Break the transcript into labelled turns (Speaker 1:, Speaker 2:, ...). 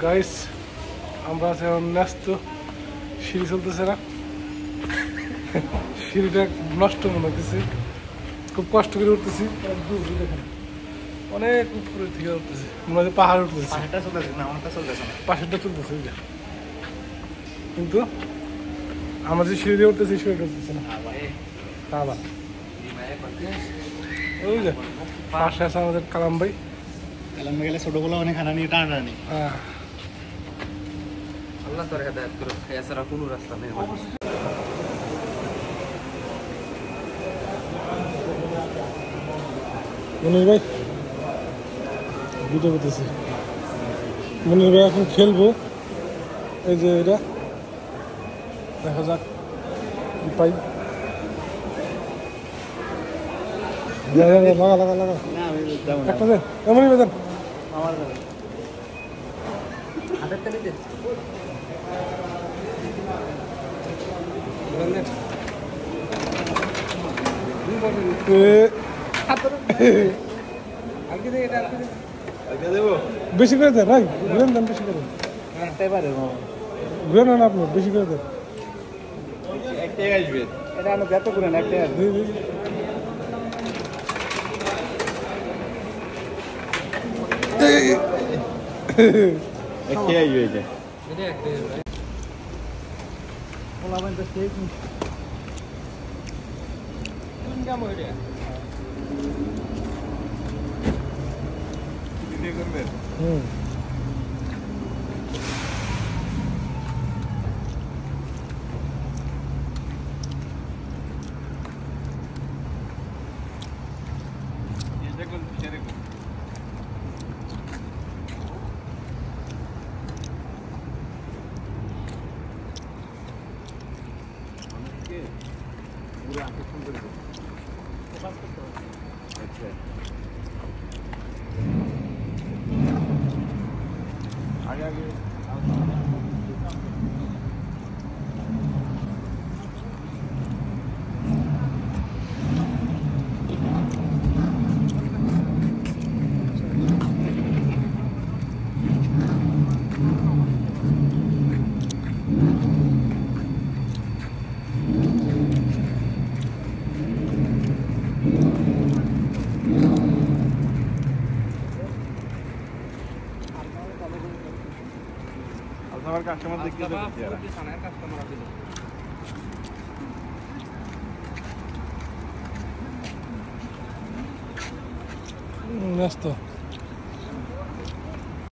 Speaker 1: Guys আমরা আছি এখন ব্যস্ত, সিঁড়ি চলতেছে না, সিঁড়িটা নষ্ট মনে হতেছে, খুব কষ্ট করে উঠতেছি, দেখেন অনেক উপরে থেকে উঠতেছি, মনে হয় পাহাড় উঠতেছে, পাশেরটা চলতেছে কিন্তু আমরা যে সিঁড়ি দিয়ে উঠতেছি সিঁড়িটা উঠতেছে না। আবার ওই যে পাশে আছে আমাদের কালাম ভাই,
Speaker 2: গেলে ছোটগুলো অনেক খানা নিয়ে টানা নেই।
Speaker 1: হ্যাঁ
Speaker 3: আল্লাহ তোর হেদায়েত করুক, এছাড়া কোনো রাস্তা নেই।
Speaker 1: মনির ভাই ভিডিও করতেছি, মনির ভাই এখন খেলবো, এই যে এটা দেখা যাক কি পাই। লাগা লাগা লাগা একটা দেন, এমনই বেদেন
Speaker 2: আমার
Speaker 3: হাতের তালি দে।
Speaker 1: বেশি করে দেন ভাই, ঘুরেন দেন বেশি করে,
Speaker 2: একটাই পারে
Speaker 1: ঘুরে নেন আপনি বেশি করে দেন,
Speaker 2: একটাই আসবে, এটা আমি ব্যর্থ করেন একটাই আসবে। একটাই আসবে এটা,
Speaker 3: এটা একটাই ভাই।
Speaker 2: ওলা মানে তো ঠিক
Speaker 3: কেমন এটা
Speaker 2: ভিডিও করবেন। आगे आगे আমার কাস্টমার দেখতে যাচ্ছে এরা কাস্টমার আছে
Speaker 1: ব্যস্ত।